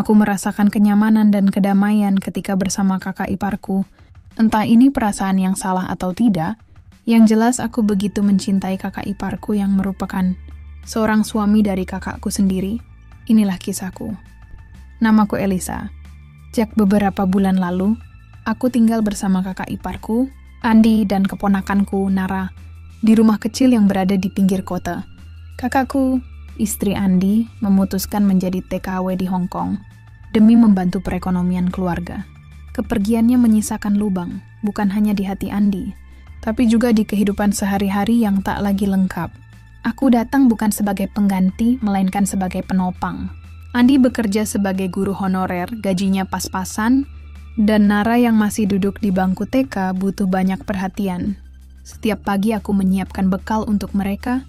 Aku merasakan kenyamanan dan kedamaian ketika bersama kakak iparku. Entah ini perasaan yang salah atau tidak, yang jelas aku begitu mencintai kakak iparku yang merupakan seorang suami dari kakakku sendiri. Inilah kisahku. Namaku Elisa. Sejak beberapa bulan lalu, aku tinggal bersama kakak iparku, Andi, dan keponakanku, Nara, di rumah kecil yang berada di pinggir kota. Kakakku, istri Andi, memutuskan menjadi TKW di Hong Kong demi membantu perekonomian keluarga. Kepergiannya menyisakan lubang, bukan hanya di hati Andi, tapi juga di kehidupan sehari-hari yang tak lagi lengkap. Aku datang bukan sebagai pengganti, melainkan sebagai penopang. Andi bekerja sebagai guru honorer, gajinya pas-pasan, dan Nara yang masih duduk di bangku TK butuh banyak perhatian. Setiap pagi aku menyiapkan bekal untuk mereka,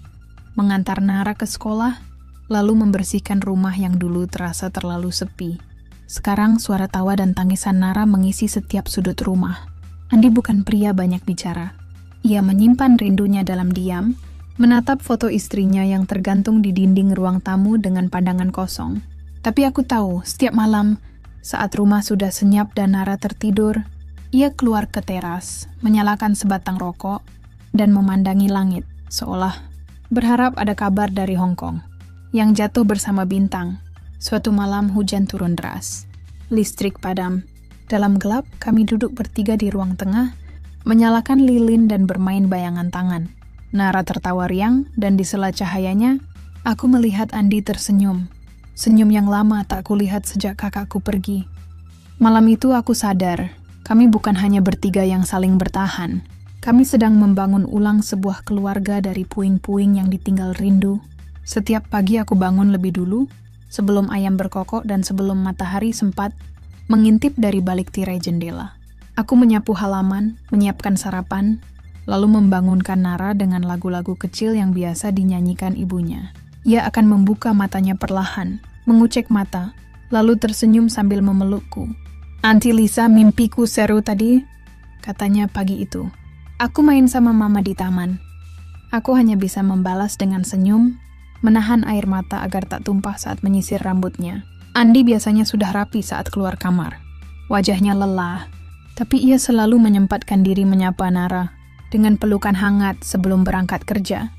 mengantar Nara ke sekolah, lalu membersihkan rumah yang dulu terasa terlalu sepi. Sekarang suara tawa dan tangisan Nara mengisi setiap sudut rumah. Andi bukan pria banyak bicara. Ia menyimpan rindunya dalam diam, menatap foto istrinya yang tergantung di dinding ruang tamu dengan pandangan kosong. Tapi aku tahu, setiap malam, saat rumah sudah senyap dan Nara tertidur, ia keluar ke teras, menyalakan sebatang rokok, dan memandangi langit, seolah berharap ada kabar dari Hong Kong, yang jatuh bersama bintang. Suatu malam hujan turun deras. Listrik padam. Dalam gelap, kami duduk bertiga di ruang tengah, menyalakan lilin dan bermain bayangan tangan. Nara tertawa riang, dan di sela cahayanya, aku melihat Andi tersenyum. Senyum yang lama tak kulihat sejak kakakku pergi. Malam itu aku sadar, kami bukan hanya bertiga yang saling bertahan. Kami sedang membangun ulang sebuah keluarga dari puing-puing yang ditinggal rindu. Setiap pagi aku bangun lebih dulu, sebelum ayam berkokok dan sebelum matahari sempat mengintip dari balik tirai jendela. Aku menyapu halaman, menyiapkan sarapan, lalu membangunkan Nara dengan lagu-lagu kecil yang biasa dinyanyikan ibunya. Ia akan membuka matanya perlahan, mengucek mata, lalu tersenyum sambil memelukku. "Aunty Lisa, mimpiku seru tadi," katanya pagi itu. "Aku main sama mama di taman." Aku hanya bisa membalas dengan senyum, menahan air mata agar tak tumpah saat menyisir rambutnya. Andi biasanya sudah rapi saat keluar kamar. Wajahnya lelah, tapi ia selalu menyempatkan diri menyapa Nara dengan pelukan hangat sebelum berangkat kerja.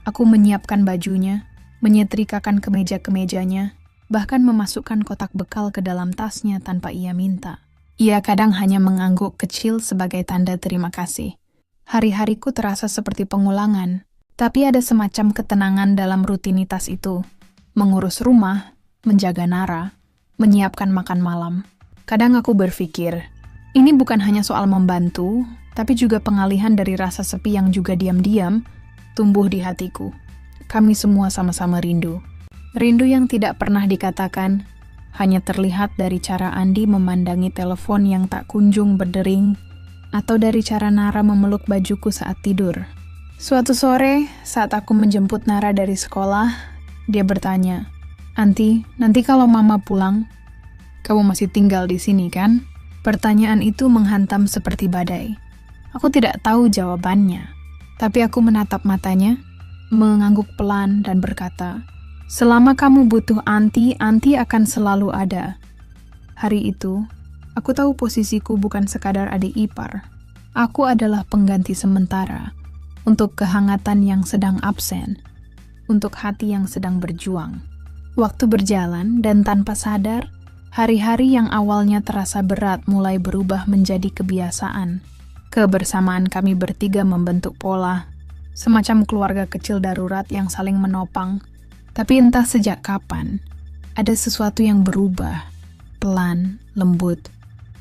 Aku menyiapkan bajunya, menyetrikakan kemeja-kemejanya, bahkan memasukkan kotak bekal ke dalam tasnya tanpa ia minta. Ia kadang hanya mengangguk kecil sebagai tanda terima kasih. Hari-hariku terasa seperti pengulangan, tapi ada semacam ketenangan dalam rutinitas itu. Mengurus rumah, menjaga Nara, menyiapkan makan malam. Kadang aku berpikir, ini bukan hanya soal membantu, tapi juga pengalihan dari rasa sepi yang juga diam-diam tumbuh di hatiku. Kami semua sama-sama rindu. Rindu yang tidak pernah dikatakan, hanya terlihat dari cara Andi memandangi telepon yang tak kunjung berdering, atau dari cara Nara memeluk bajuku saat tidur. Suatu sore, saat aku menjemput Nara dari sekolah, dia bertanya, "Aunty, nanti kalau mama pulang, kamu masih tinggal di sini kan?" Pertanyaan itu menghantam seperti badai. Aku tidak tahu jawabannya, tapi aku menatap matanya, mengangguk pelan dan berkata, "Selama kamu butuh Aunty, Aunty akan selalu ada." Hari itu, aku tahu posisiku bukan sekadar adik ipar. Aku adalah pengganti sementara untuk kehangatan yang sedang absen, untuk hati yang sedang berjuang. Waktu berjalan dan tanpa sadar, hari-hari yang awalnya terasa berat mulai berubah menjadi kebiasaan. Kebersamaan kami bertiga membentuk pola, semacam keluarga kecil darurat yang saling menopang. Tapi entah sejak kapan, ada sesuatu yang berubah, pelan, lembut,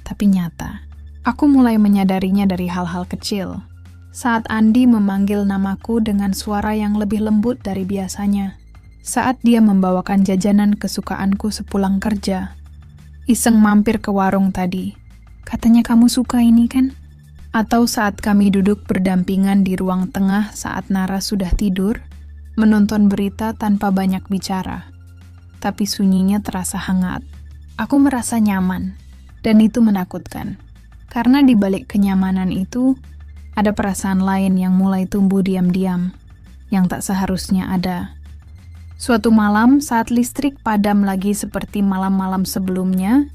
tapi nyata. Aku mulai menyadarinya dari hal-hal kecil. Saat Andi memanggil namaku dengan suara yang lebih lembut dari biasanya. Saat dia membawakan jajanan kesukaanku sepulang kerja. Iseng mampir ke warung tadi. "Katanya kamu suka ini kan?" Atau saat kami duduk berdampingan di ruang tengah saat Nara sudah tidur, menonton berita tanpa banyak bicara. Tapi sunyinya terasa hangat. Aku merasa nyaman, dan itu menakutkan. Karena di balik kenyamanan itu, ada perasaan lain yang mulai tumbuh diam-diam, yang tak seharusnya ada. Suatu malam saat listrik padam lagi seperti malam-malam sebelumnya,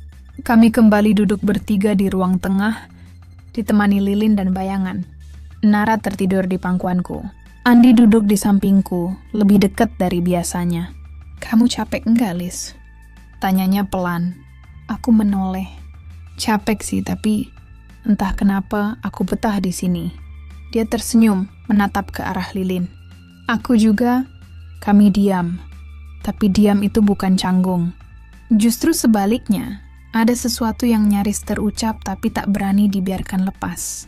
kami kembali duduk bertiga di ruang tengah, ditemani lilin dan bayangan. Nara tertidur di pangkuanku. Andi duduk di sampingku, lebih dekat dari biasanya. "Kamu capek enggak, Lis?" Tanyanya pelan. Aku menoleh. "Capek sih, tapi entah kenapa aku betah di sini." Dia tersenyum, menatap ke arah lilin. Aku juga. Kami diam. Tapi diam itu bukan canggung. Justru sebaliknya, ada sesuatu yang nyaris terucap tapi tak berani dibiarkan lepas.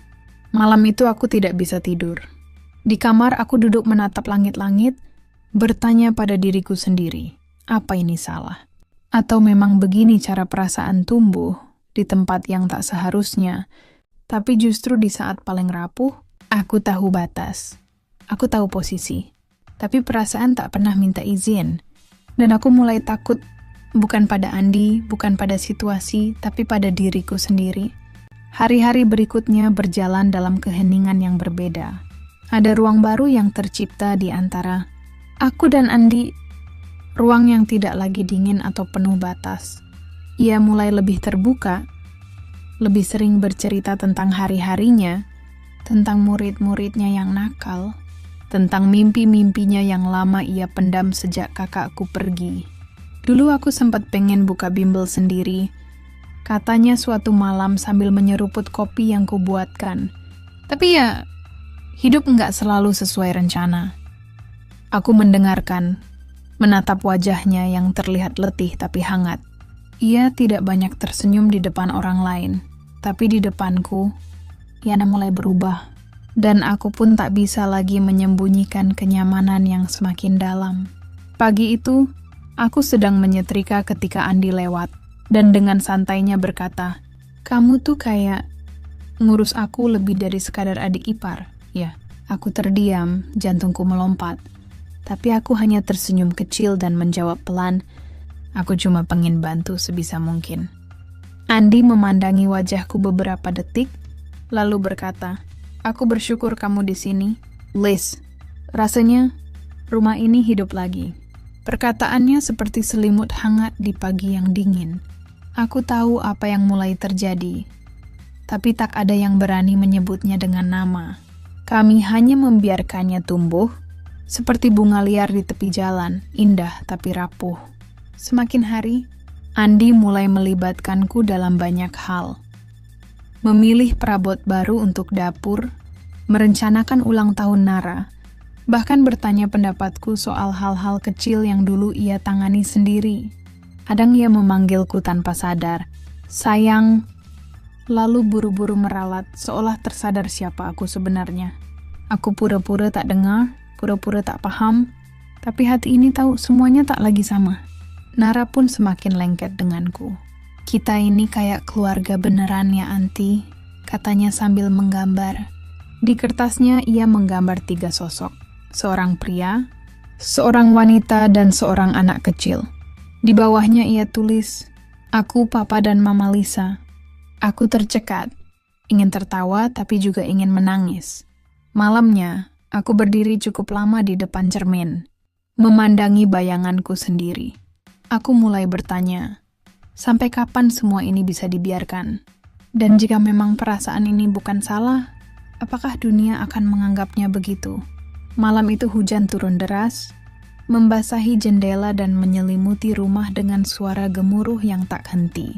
Malam itu aku tidak bisa tidur. Di kamar aku duduk menatap langit-langit, bertanya pada diriku sendiri, apa ini salah? Atau memang begini cara perasaan tumbuh di tempat yang tak seharusnya, tapi justru di saat paling rapuh, aku tahu batas. Aku tahu posisi. Tapi perasaan tak pernah minta izin. Dan aku mulai takut, bukan pada Andi, bukan pada situasi, tapi pada diriku sendiri. Hari-hari berikutnya berjalan dalam keheningan yang berbeda. Ada ruang baru yang tercipta di antara aku dan Andi, ruang yang tidak lagi dingin atau penuh batas. Ia mulai lebih terbuka, lebih sering bercerita tentang hari-harinya, tentang murid-muridnya yang nakal, tentang mimpi-mimpinya yang lama ia pendam sejak kakakku pergi. Dulu aku sempat pengen buka bimbel sendiri, katanya suatu malam sambil menyeruput kopi yang kubuatkan. Tapi ya, hidup nggak selalu sesuai rencana. Aku mendengarkan, menatap wajahnya yang terlihat letih tapi hangat. Ia tidak banyak tersenyum di depan orang lain, tapi di depanku, Yana mulai berubah, dan aku pun tak bisa lagi menyembunyikan kenyamanan yang semakin dalam. Pagi itu, aku sedang menyetrika ketika Andi lewat, dan dengan santainya berkata, "Kamu tuh kayak ngurus aku lebih dari sekadar adik ipar." Ya, aku terdiam, jantungku melompat. Tapi aku hanya tersenyum kecil dan menjawab pelan, "Aku cuma pengen bantu sebisa mungkin." Andi memandangi wajahku beberapa detik, lalu berkata, "Aku bersyukur kamu di sini, Liz. Rasanya rumah ini hidup lagi." Perkataannya seperti selimut hangat di pagi yang dingin. Aku tahu apa yang mulai terjadi, tapi tak ada yang berani menyebutnya dengan nama. Kami hanya membiarkannya tumbuh, seperti bunga liar di tepi jalan, indah tapi rapuh. Semakin hari, Andi mulai melibatkanku dalam banyak hal. Memilih perabot baru untuk dapur, merencanakan ulang tahun Nara, bahkan bertanya pendapatku soal hal-hal kecil yang dulu ia tangani sendiri. Kadang ia memanggilku tanpa sadar, "Sayang," lalu buru-buru meralat seolah tersadar siapa aku sebenarnya. Aku pura-pura tak dengar, pura-pura tak paham, tapi hati ini tahu semuanya tak lagi sama. Nara pun semakin lengket denganku. "Kita ini kayak keluarga beneran ya, Anti," katanya sambil menggambar. Di kertasnya ia menggambar 3 sosok, seorang pria, seorang wanita, dan seorang anak kecil. Di bawahnya ia tulis, "Aku, Papa, dan Mama Lisa." Aku tercekat, ingin tertawa tapi juga ingin menangis. Malamnya, aku berdiri cukup lama di depan cermin, memandangi bayanganku sendiri. Aku mulai bertanya, sampai kapan semua ini bisa dibiarkan? Dan jika memang perasaan ini bukan salah, apakah dunia akan menganggapnya begitu? Malam itu hujan turun deras, membasahi jendela dan menyelimuti rumah dengan suara gemuruh yang tak henti.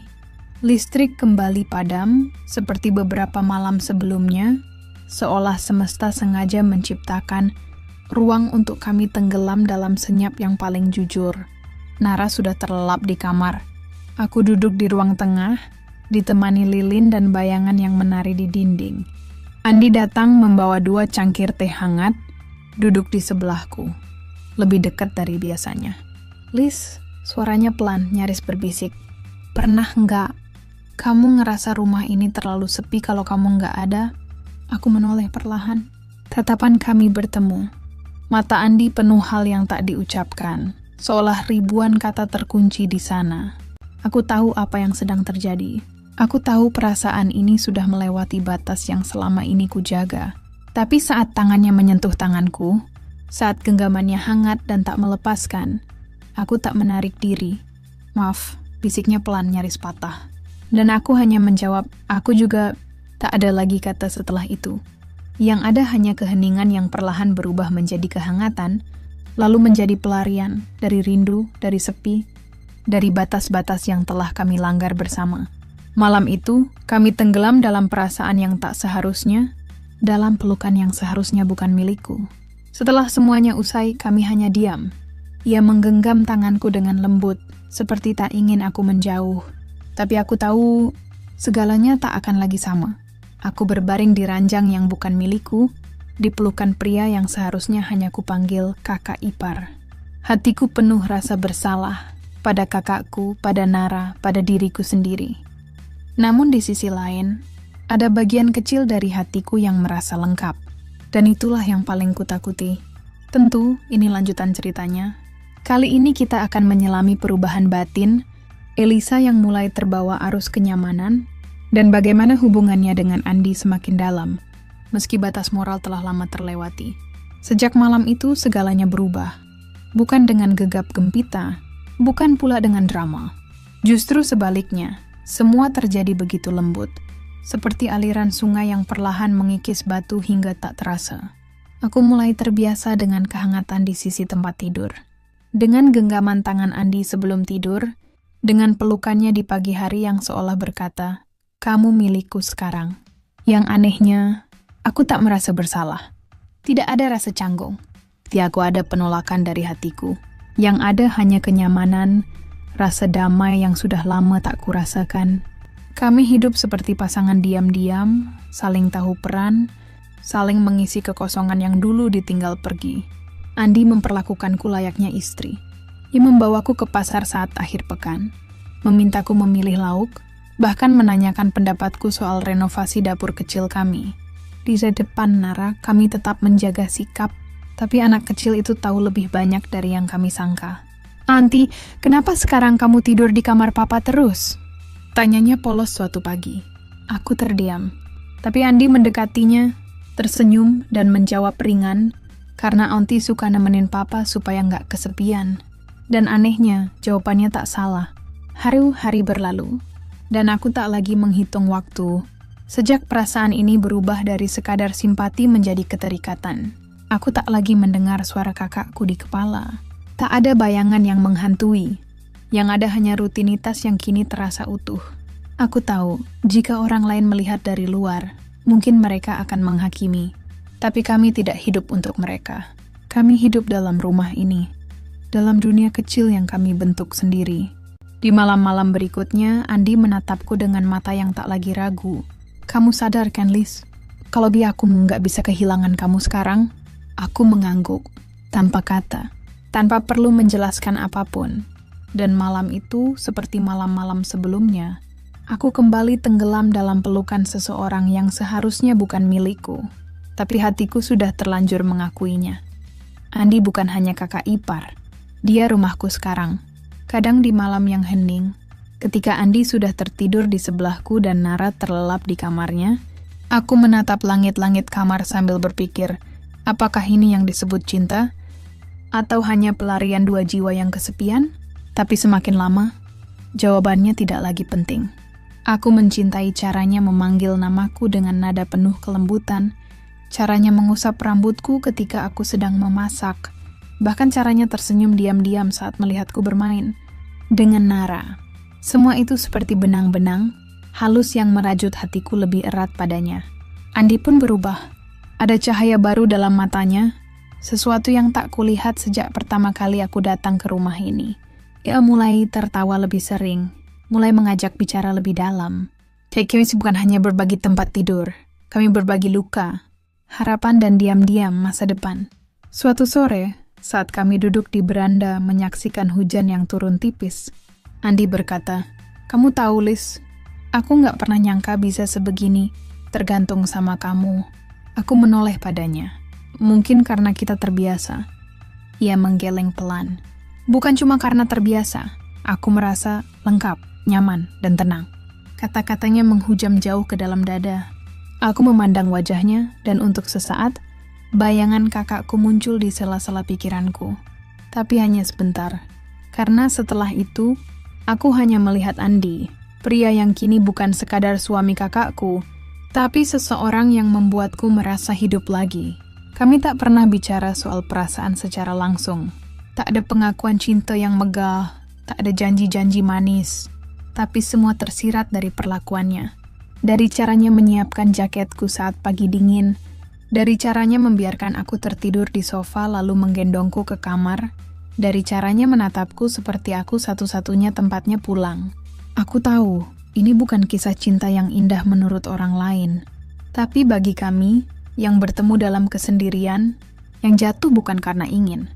Listrik kembali padam, seperti beberapa malam sebelumnya, seolah semesta sengaja menciptakan ruang untuk kami tenggelam dalam senyap yang paling jujur. Nara sudah terlelap di kamar. Aku duduk di ruang tengah, ditemani lilin dan bayangan yang menari di dinding. Andi datang membawa 2 cangkir teh hangat, duduk di sebelahku, lebih dekat dari biasanya. "Liz," suaranya pelan, nyaris berbisik. "Pernah nggak kamu ngerasa rumah ini terlalu sepi kalau kamu nggak ada?" Aku menoleh perlahan. Tatapan kami bertemu. Mata Andi penuh hal yang tak diucapkan, seolah ribuan kata terkunci di sana. Aku tahu apa yang sedang terjadi. Aku tahu perasaan ini sudah melewati batas yang selama ini kujaga. Tapi saat tangannya menyentuh tanganku, Saat genggamannya hangat dan tak melepaskan, aku tak menarik diri. Maaf, bisiknya pelan nyaris patah. Dan aku hanya menjawab, aku juga. Tak ada lagi kata setelah itu. Yang ada hanya keheningan yang perlahan berubah menjadi kehangatan, lalu menjadi pelarian dari rindu, dari sepi, dari batas-batas yang telah kami langgar bersama. Malam itu, kami tenggelam dalam perasaan yang tak seharusnya, dalam pelukan yang seharusnya bukan milikku. Setelah semuanya usai, kami hanya diam. Ia menggenggam tanganku dengan lembut, seperti tak ingin aku menjauh. Tapi aku tahu, segalanya tak akan lagi sama. Aku berbaring di ranjang yang bukan milikku, di pelukan pria yang seharusnya hanya kupanggil kakak ipar. Hatiku penuh rasa bersalah pada kakakku, pada Nara, pada diriku sendiri. Namun di sisi lain, ada bagian kecil dari hatiku yang merasa lengkap. Dan itulah yang paling kutakuti. Tentu, ini lanjutan ceritanya. Kali ini kita akan menyelami perubahan batin, Elisa yang mulai terbawa arus kenyamanan, dan bagaimana hubungannya dengan Andi semakin dalam, meski batas moral telah lama terlewati. Sejak malam itu, segalanya berubah. Bukan dengan gegap gempita, bukan pula dengan drama. Justru sebaliknya, semua terjadi begitu lembut, seperti aliran sungai yang perlahan mengikis batu hingga tak terasa. Aku mulai terbiasa dengan kehangatan di sisi tempat tidur. Dengan genggaman tangan Andi sebelum tidur, dengan pelukannya di pagi hari yang seolah berkata, "Kamu milikku sekarang." Yang anehnya, aku tak merasa bersalah. Tidak ada rasa canggung. Tiada ada penolakan dari hatiku. Yang ada hanya kenyamanan, rasa damai yang sudah lama tak kurasakan. Kami hidup seperti pasangan diam-diam, saling tahu peran, saling mengisi kekosongan yang dulu ditinggal pergi. Andi memperlakukanku layaknya istri. Ia membawaku ke pasar saat akhir pekan, memintaku memilih lauk, bahkan menanyakan pendapatku soal renovasi dapur kecil kami. Di depan Nara, kami tetap menjaga sikap, tapi anak kecil itu tahu lebih banyak dari yang kami sangka. "Anti, kenapa sekarang kamu tidur di kamar papa terus?" Tanyanya polos suatu pagi. Aku terdiam, tapi Andi mendekatinya, tersenyum dan menjawab ringan, karena Aunty suka nemenin papa supaya nggak kesepian. Dan anehnya, jawabannya tak salah. Hari-hari berlalu, dan aku tak lagi menghitung waktu. Sejak perasaan ini berubah dari sekadar simpati menjadi keterikatan. Aku tak lagi mendengar suara kakakku di kepala. Tak ada bayangan yang menghantui. Yang ada hanya rutinitas yang kini terasa utuh. Aku tahu, jika orang lain melihat dari luar, mungkin mereka akan menghakimi. Tapi kami tidak hidup untuk mereka. Kami hidup dalam rumah ini. Dalam dunia kecil yang kami bentuk sendiri. Di malam-malam berikutnya, Andi menatapku dengan mata yang tak lagi ragu. "Kamu sadar kan, Liz? Kalau aku nggak bisa kehilangan kamu sekarang?" Aku mengangguk, tanpa kata, tanpa perlu menjelaskan apapun. Dan malam itu, seperti malam-malam sebelumnya, aku kembali tenggelam dalam pelukan seseorang yang seharusnya bukan milikku. Tapi hatiku sudah terlanjur mengakuinya. Andi bukan hanya kakak ipar. Dia rumahku sekarang. Kadang di malam yang hening, ketika Andi sudah tertidur di sebelahku dan Nara terlelap di kamarnya, aku menatap langit-langit kamar sambil berpikir, apakah ini yang disebut cinta? Atau hanya pelarian dua jiwa yang kesepian? Tapi semakin lama, jawabannya tidak lagi penting. Aku mencintai caranya memanggil namaku dengan nada penuh kelembutan, caranya mengusap rambutku ketika aku sedang memasak, bahkan caranya tersenyum diam-diam saat melihatku bermain. Dengan Nara, semua itu seperti benang-benang halus yang merajut hatiku lebih erat padanya. Andi pun berubah. Ada cahaya baru dalam matanya, sesuatu yang tak kulihat sejak pertama kali aku datang ke rumah ini. Ia mulai tertawa lebih sering, mulai mengajak bicara lebih dalam. Kami bukan hanya berbagi tempat tidur, kami berbagi luka, harapan dan diam-diam masa depan. Suatu sore, saat kami duduk di beranda menyaksikan hujan yang turun tipis, Andi berkata, "Kamu tahu, Liz, aku nggak pernah nyangka bisa sebegini, tergantung sama kamu." Aku menoleh padanya. Mungkin karena kita terbiasa. Ia menggeleng pelan. Bukan cuma karena terbiasa, aku merasa lengkap, nyaman, dan tenang. Kata-katanya menghujam jauh ke dalam dada. Aku memandang wajahnya, dan untuk sesaat, Bayangan kakakku muncul di sela-sela pikiranku, tapi hanya sebentar. Karena setelah itu, aku hanya melihat Andi, pria yang kini bukan sekadar suami kakakku, tapi seseorang yang membuatku merasa hidup lagi. Kami tak pernah bicara soal perasaan secara langsung. Tak ada pengakuan cinta yang megah, tak ada janji-janji manis, tapi semua tersirat dari perlakuannya. Dari caranya menyiapkan jaketku saat pagi dingin, dari caranya membiarkan aku tertidur di sofa lalu menggendongku ke kamar, dari caranya menatapku seperti aku satu-satunya tempatnya pulang. Aku tahu, ini bukan kisah cinta yang indah menurut orang lain. Tapi bagi kami, yang bertemu dalam kesendirian, yang jatuh bukan karena ingin,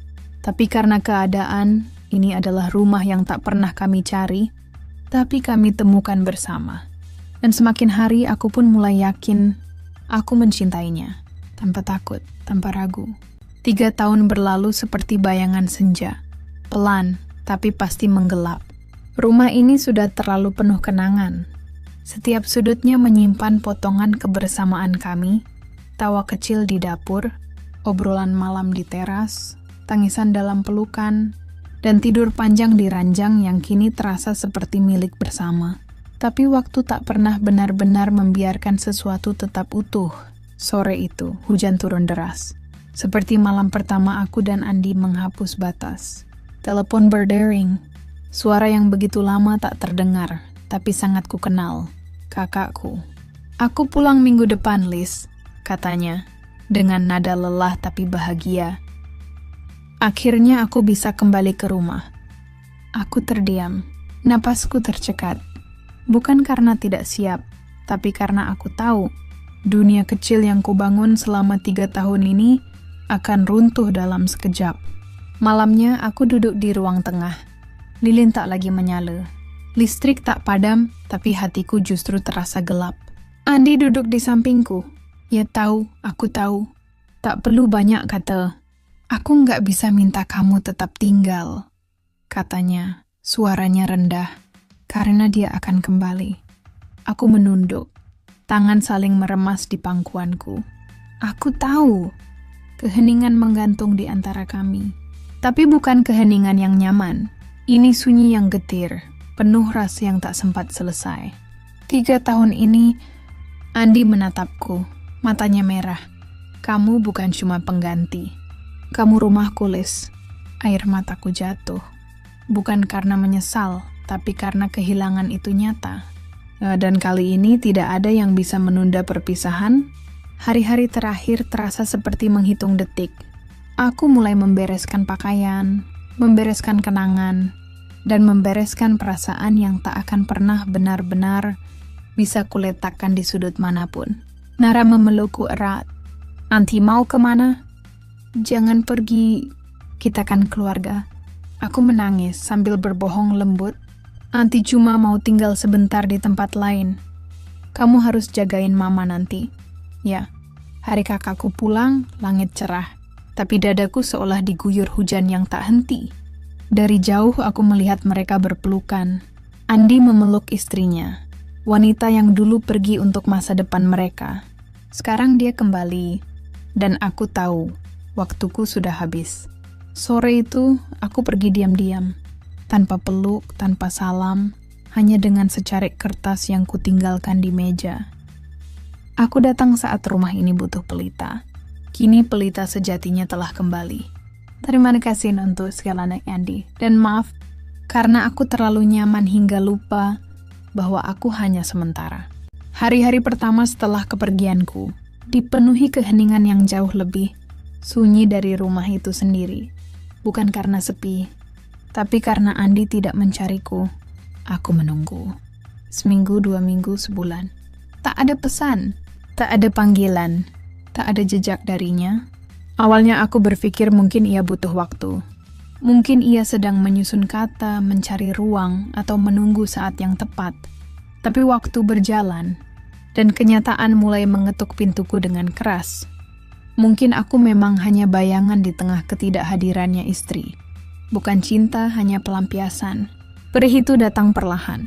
tapi karena keadaan, ini adalah rumah yang tak pernah kami cari, tapi kami temukan bersama. Dan semakin hari aku pun mulai yakin, aku mencintainya. Tanpa takut, tanpa ragu. 3 tahun berlalu seperti bayangan senja. Pelan, tapi pasti menggelap. Rumah ini sudah terlalu penuh kenangan. Setiap sudutnya menyimpan potongan kebersamaan kami, tawa kecil di dapur, obrolan malam di teras, tangisan dalam pelukan, dan tidur panjang di ranjang yang kini terasa seperti milik bersama. Tapi waktu tak pernah benar-benar membiarkan sesuatu tetap utuh. Sore itu, hujan turun deras. Seperti malam pertama aku dan Andi menghapus batas. Telepon berdering. Suara yang begitu lama tak terdengar, tapi sangat kukenal. Kakakku. Aku pulang minggu depan, Liz, katanya, dengan nada lelah tapi bahagia. Akhirnya aku bisa kembali ke rumah. Aku terdiam. Napasku tercekat. Bukan karena tidak siap, tapi karena aku tahu dunia kecil yang kubangun selama 3 tahun ini akan runtuh dalam sekejap. Malamnya aku duduk di ruang tengah. Lilin tak lagi menyala. Listrik tak padam, tapi hatiku justru terasa gelap. Andi duduk di sampingku. Ya tahu, aku tahu. Tak perlu banyak kata. Aku nggak bisa minta kamu tetap tinggal, katanya, suaranya rendah, karena dia akan kembali. Aku menunduk. Tangan saling meremas di pangkuanku. Aku tahu. Keheningan menggantung di antara kami. Tapi bukan keheningan yang nyaman. Ini sunyi yang getir, penuh rasa yang tak sempat selesai. 3 tahun ini, Andi menatapku, matanya merah. Kamu bukan cuma pengganti. Kamu rumahku, Liz. Air mataku jatuh. Bukan karena menyesal, tapi karena kehilangan itu nyata. Dan kali ini tidak ada yang bisa menunda perpisahan. Hari-hari terakhir terasa seperti menghitung detik. Aku mulai membereskan pakaian, membereskan kenangan, dan membereskan perasaan yang tak akan pernah benar-benar bisa kuletakkan di sudut manapun. Nara memelukku erat. Anti mau kemana? Jangan pergi, kita kan keluarga. Aku menangis sambil berbohong lembut. Anti cuma mau tinggal sebentar di tempat lain. Kamu harus jagain mama nanti. Ya, hari kakakku pulang, langit cerah. Tapi dadaku seolah diguyur hujan yang tak henti. Dari jauh aku melihat mereka berpelukan. Andi memeluk istrinya. Wanita yang dulu pergi untuk masa depan mereka. Sekarang dia kembali. Dan aku tahu, waktuku sudah habis. Sore itu, aku pergi diam-diam. Tanpa peluk, tanpa salam, hanya dengan secarik kertas yang kutinggalkan di meja. Aku datang saat rumah ini butuh pelita. Kini pelita sejatinya telah kembali. Terima kasih untuk segalanya, Andi. Dan maaf, karena aku terlalu nyaman hingga lupa bahwa aku hanya sementara. Hari-hari pertama setelah kepergianku, dipenuhi keheningan yang jauh lebih sunyi dari rumah itu sendiri. Bukan karena sepi, tapi karena Andi tidak mencariku, aku menunggu. Seminggu, 2 minggu, sebulan. Tak ada pesan, tak ada panggilan, tak ada jejak darinya. Awalnya aku berpikir mungkin ia butuh waktu. Mungkin ia sedang menyusun kata, mencari ruang, atau menunggu saat yang tepat. Tapi waktu berjalan, dan kenyataan mulai mengetuk pintuku dengan keras. Mungkin aku memang hanya bayangan di tengah ketidakhadirannya istri. Bukan cinta, hanya pelampiasan. Perih itu datang perlahan.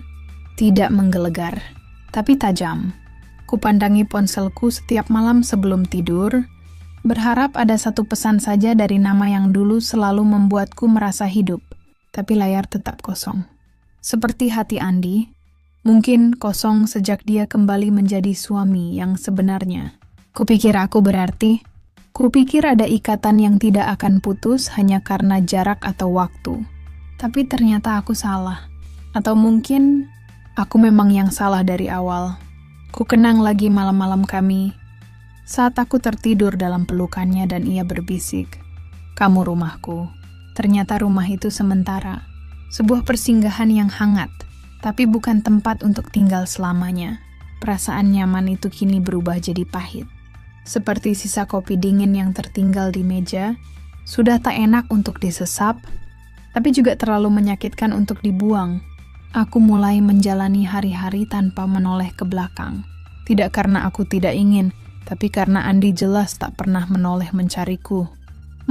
Tidak menggelegar, tapi tajam. Kupandangi ponselku setiap malam sebelum tidur, Berharap ada satu pesan saja dari nama yang dulu selalu membuatku merasa hidup, tapi layar tetap kosong. Seperti hati Andi, mungkin kosong sejak dia kembali menjadi suami yang sebenarnya. Kupikir aku berarti, kupikir ada ikatan yang tidak akan putus hanya karena jarak atau waktu. Tapi ternyata aku salah. Atau mungkin aku memang yang salah dari awal. Ku kenang lagi malam-malam kami, saat aku tertidur dalam pelukannya dan ia berbisik, "Kamu rumahku." Ternyata rumah itu sementara. Sebuah persinggahan yang hangat, tapi bukan tempat untuk tinggal selamanya. Perasaan nyaman itu kini berubah jadi pahit. Seperti sisa kopi dingin yang tertinggal di meja, sudah tak enak untuk disesap, tapi juga terlalu menyakitkan untuk dibuang. Aku mulai menjalani hari-hari tanpa menoleh ke belakang. Tidak karena aku tidak ingin, tapi karena Andi jelas tak pernah menoleh mencariku.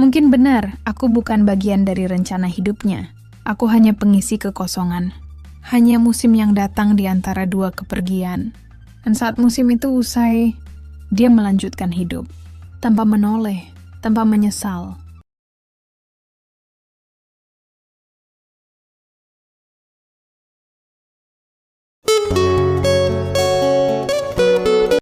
Mungkin benar, aku bukan bagian dari rencana hidupnya. Aku hanya pengisi kekosongan. Hanya musim yang datang di antara dua kepergian. Dan saat musim itu usai, dia melanjutkan hidup. Tanpa menoleh, tanpa menyesal.